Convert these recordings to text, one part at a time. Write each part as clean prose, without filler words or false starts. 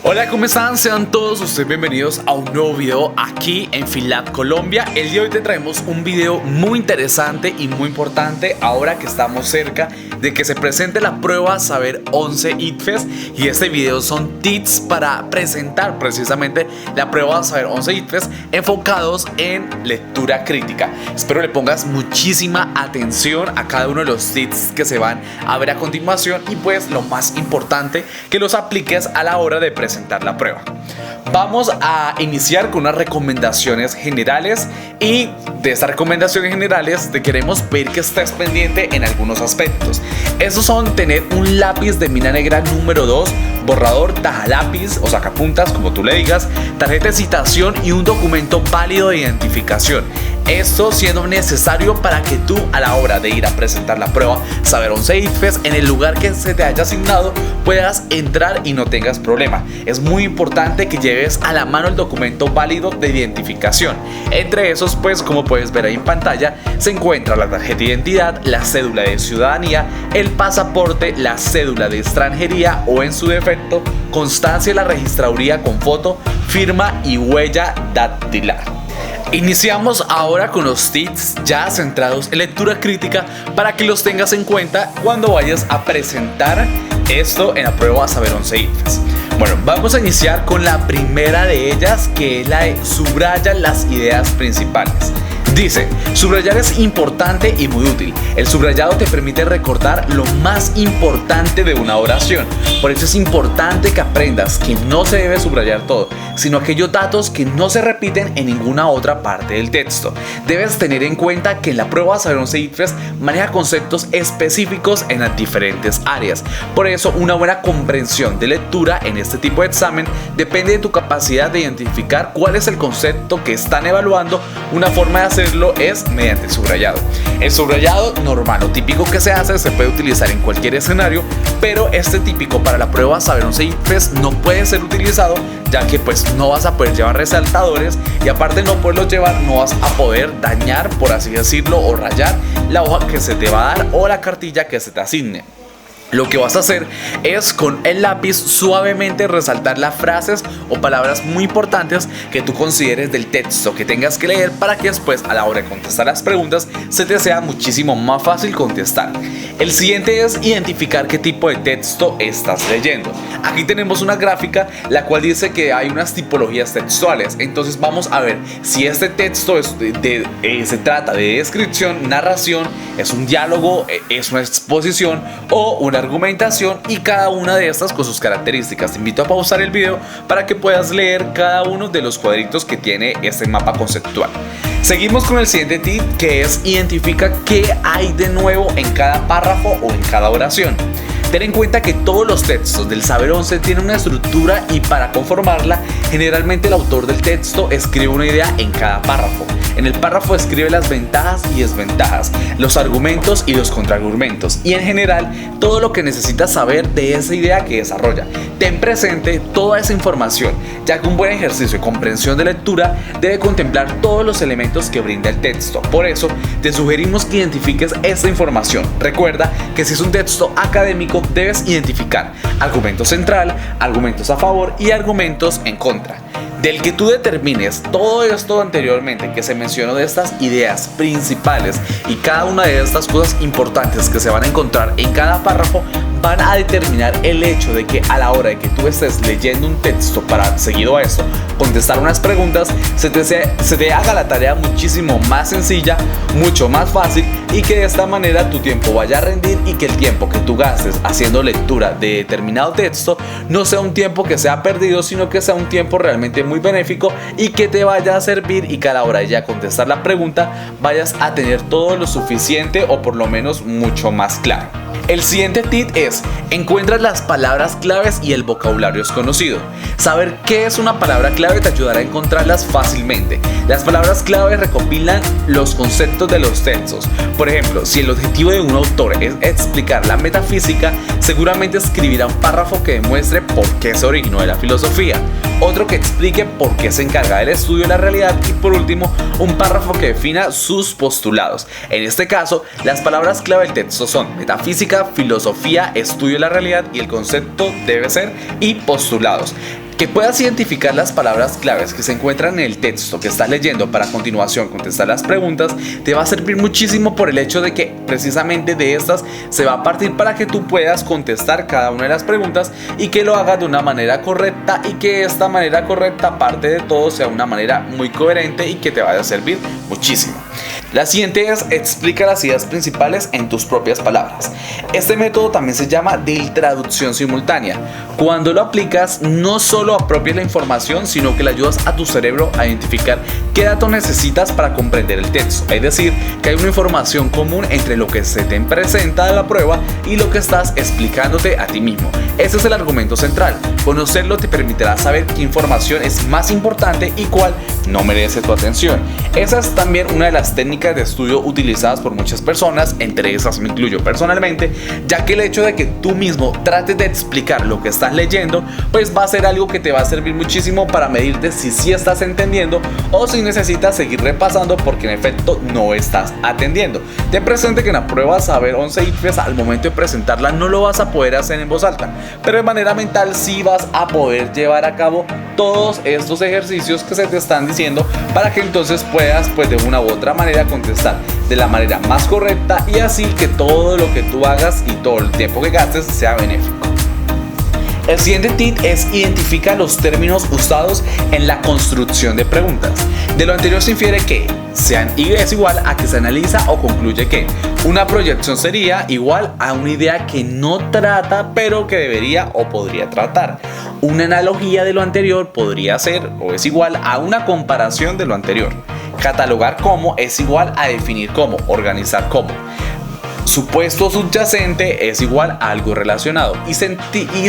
Hola, ¿cómo están? Sean todos ustedes bienvenidos a un nuevo video aquí en FinLab Colombia. El día de hoy te traemos un video muy interesante y muy importante ahora que estamos cerca de que se presente la prueba Saber 11 ICFES, y este video son tips para presentar precisamente la prueba Saber 11 ICFES enfocados en lectura crítica. Espero le pongas muchísima atención a cada uno de los tips que se van a ver a continuación y pues lo más importante, que los apliques a la hora de presentar la prueba. Vamos a iniciar con unas recomendaciones generales, y de estas recomendaciones generales te queremos pedir que estés pendiente en algunos aspectos. Esos son tener un lápiz de mina negra número 2, borrador, tajalápiz o sacapuntas, como tú le digas, tarjeta de citación y un documento válido de identificación. Esto siendo necesario para que tú, a la hora de ir a presentar la prueba Saber 11 ICFES en el lugar que se te haya asignado, puedas entrar y no tengas problema. Es muy importante que lleves a la mano el documento válido de identificación. Entre esos, pues como puedes ver ahí en pantalla, se encuentra la tarjeta de identidad, la cédula de ciudadanía, el pasaporte, la cédula de extranjería o, en su defecto, constancia de la registraduría con foto, firma y huella dactilar. Iniciamos ahora con los tips ya centrados en lectura crítica para que los tengas en cuenta cuando vayas a presentar esto en la prueba Saber 11 ICFES. Bueno, vamos a iniciar con la primera de ellas, que es la de subraya las ideas principales. Dice, subrayar es importante y muy útil. El subrayado te permite recordar lo más importante de una oración. Por eso es importante que aprendas que no se debe subrayar todo, sino aquellos datos que no se repiten en ninguna otra parte del texto. Debes tener en cuenta que en la prueba Saber 11 ICFES maneja conceptos específicos en las diferentes áreas. Por eso, una buena comprensión de lectura en este tipo de examen depende de tu capacidad de identificar cuál es el concepto que están evaluando. Una forma de hacerlo es mediante el subrayado. El subrayado normal o típico que se hace se puede utilizar en cualquier escenario, pero este típico para la prueba Saber 11 ICFES no puede ser utilizado, ya que pues no vas a poder llevar resaltadores, y aparte de no poderlos llevar, no vas a poder dañar, por así decirlo, o rayar la hoja que se te va a dar o la cartilla que se te asigne. Lo que vas a hacer es con el lápiz suavemente resaltar las frases o palabras muy importantes que tú consideres del texto que tengas que leer, para que después, a la hora de contestar las preguntas, se te sea muchísimo más fácil contestar. El siguiente es identificar qué tipo de texto estás leyendo. Aquí tenemos una gráfica la cual dice que hay unas tipologías textuales. Entonces vamos a ver si este texto se trata de descripción, narración, es un diálogo, es una exposición o una argumentación, y cada una de estas con sus características. Te invito a pausar el video para que puedas leer cada uno de los cuadritos que tiene este mapa conceptual. Seguimos con el siguiente tip, que es identifica qué hay de nuevo en cada párrafo o en cada oración. Ten en cuenta que todos los textos del Saber 11 tienen una estructura, y para conformarla, generalmente el autor del texto escribe una idea en cada párrafo. En el párrafo escribe las ventajas y desventajas, los argumentos y los contraargumentos, y en general todo lo que necesitas saber de esa idea que desarrolla. Ten presente toda esa información, ya que un buen ejercicio de comprensión de lectura debe contemplar todos los elementos que brinda el texto. Por eso te sugerimos que identifiques esta información. Recuerda que si es un texto académico, debes identificar argumento central, argumentos a favor y argumentos en contra. Del que tú determines todo esto anteriormente que se mencionó, de estas ideas principales y cada una de estas cosas importantes que se van a encontrar en cada párrafo, van a determinar el hecho de que a la hora de que tú estés leyendo un texto, para seguido a eso contestar unas preguntas, se te haga la tarea muchísimo más sencilla, mucho más fácil, y que de esta manera tu tiempo vaya a rendir, y que el tiempo que tú gastes haciendo lectura de determinado texto no sea un tiempo que sea perdido, sino que sea un tiempo realmente muy benéfico y que te vaya a servir, y que a la hora de ya contestar la pregunta vayas a tener todo lo suficiente, o por lo menos mucho más claro. El siguiente tip es: encuentra las palabras claves y el vocabulario desconocido. Saber qué es una palabra clave te ayudará a encontrarlas fácilmente. Las palabras clave recopilan los conceptos de los textos. Por ejemplo, si el objetivo de un autor es explicar la metafísica, seguramente escribirá un párrafo que demuestre por qué se originó de la filosofía, otro que explique por qué se encarga del estudio de la realidad, y por último, un párrafo que defina sus postulados. En este caso, las palabras clave del texto son metafísica, filosofía, estudio de la realidad, y el concepto debe ser y postulados. Que puedas identificar las palabras claves que se encuentran en el texto que estás leyendo para a continuación contestar las preguntas te va a servir muchísimo por el hecho de que precisamente de estas se va a partir para que tú puedas contestar cada una de las preguntas y que lo hagas de una manera correcta y que esta manera correcta, aparte de todo, sea una manera muy coherente y que te vaya a servir muchísimo. La siguiente es: explica las ideas principales en tus propias palabras. Este método también se llama de traducción simultánea. Cuando lo aplicas, no solo apropias la información, sino que le ayudas a tu cerebro a identificar qué datos necesitas para comprender el texto. Es decir, que hay una información común entre lo que se te presenta de la prueba y lo que estás explicándote a ti mismo. Ese es el argumento central. Conocerlo te permitirá saber qué información es más importante y cuál no merece tu atención. Esa es también una de las técnicas de estudio utilizadas por muchas personas, entre esas me incluyo personalmente, ya que el hecho de que tú mismo trates de explicar lo que estás leyendo, pues va a ser algo que te va a servir muchísimo para medirte si sí estás entendiendo o si necesitas seguir repasando porque en efecto no estás atendiendo. Ten presente que en la prueba Saber 11 ICFES al momento de presentarla no lo vas a poder hacer en voz alta, pero de manera mental sí vas a poder llevar a cabo todos estos ejercicios que se te están diciendo para que entonces puedas, pues de una u otra manera, contestar de la manera más correcta y así que todo lo que tú hagas y todo el tiempo que gastes sea benéfico. El siguiente tip es: identifica los términos usados en la construcción de preguntas. De lo anterior se infiere que es igual a que se analiza o concluye que una proyección sería igual a una idea que no trata pero que debería o podría tratar. Una analogía de lo anterior podría ser o es igual a una comparación de lo anterior. Catalogar como es igual a definir cómo, organizar cómo. Supuesto subyacente es igual a algo relacionado y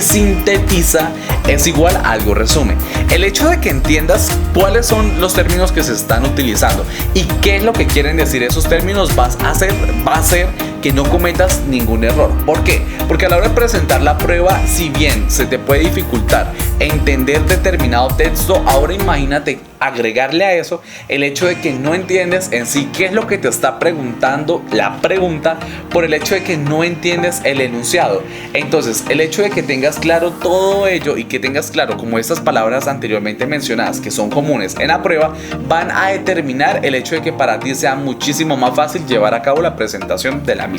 sintetiza es igual a algo resume. El hecho de que entiendas cuáles son los términos que se están utilizando y qué es lo que quieren decir esos términos va a hacer que no cometas ningún error. ¿Por qué? Porque a la hora de presentar la prueba, si bien se te puede dificultar entender determinado texto, ahora imagínate agregarle a eso el hecho de que no entiendes en sí qué es lo que te está preguntando la pregunta por el hecho de que no entiendes el enunciado. Entonces, el hecho de que tengas claro todo ello y que tengas claro como estas palabras anteriormente mencionadas que son comunes en la prueba van a determinar el hecho de que para ti sea muchísimo más fácil llevar a cabo la presentación de la misma.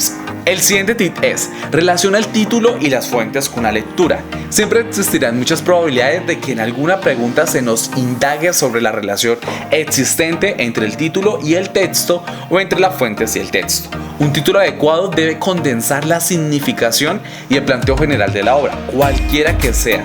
El siguiente tip es: relaciona el título y las fuentes con la lectura. Siempre existirán muchas probabilidades de que en alguna pregunta se nos indague sobre la relación existente entre el título y el texto o entre las fuentes y el texto. Un título adecuado debe condensar la significación y el planteo general de la obra, cualquiera que sea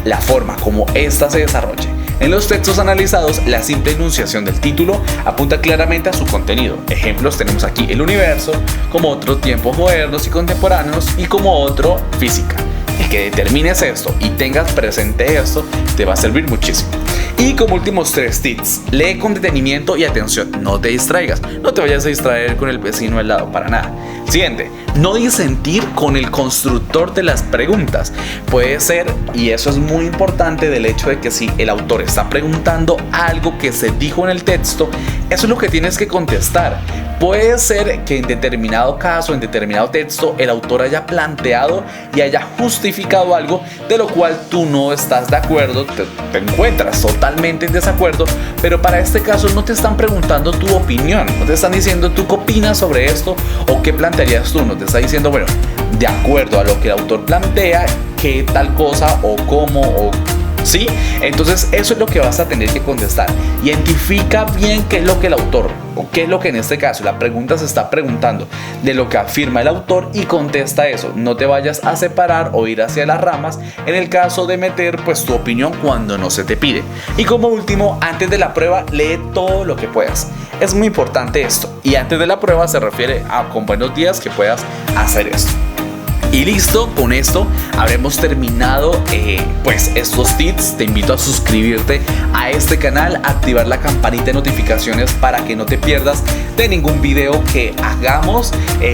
la forma como ésta se desarrolle. En los textos analizados, la simple enunciación del título apunta claramente a su contenido. Ejemplos tenemos aquí el universo, como otro tiempos modernos y contemporáneos y como otro física. El que determines esto y tengas presente esto te va a servir muchísimo. Y como últimos 3 tips: lee con detenimiento y atención, no te distraigas, no te vayas a distraer con el vecino al lado para nada. Siguiente: no disentir con el constructor de las preguntas. Puede ser, y eso es muy importante, del hecho de que si el autor está preguntando algo que se dijo en el texto, eso es lo que tienes que contestar. Puede ser que en determinado caso, en determinado texto, el autor haya planteado y haya justificado algo de lo cual tú no estás de acuerdo, te encuentras totalmente en desacuerdo, pero para este caso no te están preguntando tu opinión, no te están diciendo tú qué opinas sobre esto o qué plantearías tú, no te está diciendo, bueno, de acuerdo a lo que el autor plantea, qué tal cosa o cómo o... ¿Sí? Entonces eso es lo que vas a tener que contestar. Identifica bien qué es lo que el autor o qué es lo que en este caso la pregunta se está preguntando de lo que afirma el autor y contesta eso. No te vayas a separar o ir hacia las ramas en el caso de meter pues tu opinión cuando no se te pide. Y como último, antes de la prueba, lee todo lo que puedas. Es muy importante esto. Y antes de la prueba se refiere a con buenos días que puedas hacer esto. Y listo, con esto habremos terminado pues estos tips. Te invito a suscribirte a este canal, activar la campanita de notificaciones para que no te pierdas de ningún video que hagamos.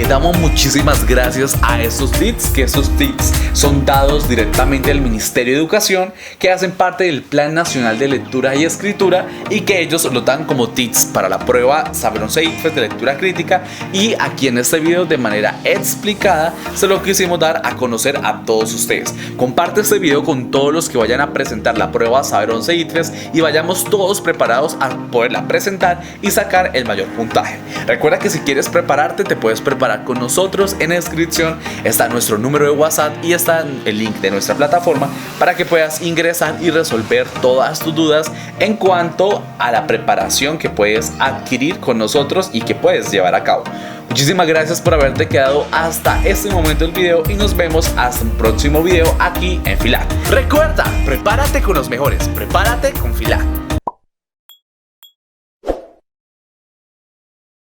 Damos muchísimas gracias a estos tips, que estos tips son dados directamente del Ministerio de Educación, que hacen parte del Plan Nacional de Lectura y Escritura y que ellos lo dan como tips para la prueba Saber 11 ICFES de lectura crítica. Y aquí en este video de manera explicada se lo quisimos quisimos dar a conocer a todos ustedes. Comparte este video con todos los que vayan a presentar la prueba Saber 11 ITFES y vayamos todos preparados a poderla presentar y sacar el mayor puntaje. Recuerda que si quieres prepararte, te puedes preparar con nosotros. En la descripción está nuestro número de WhatsApp y está el link de nuestra plataforma para que puedas ingresar y resolver todas tus dudas en cuanto a la preparación que puedes adquirir con nosotros y que puedes llevar a cabo. Muchísimas gracias por haberte quedado hasta este momento del video y nos vemos hasta un próximo video aquí en FILAC. Recuerda, prepárate con los mejores, prepárate con FILAC.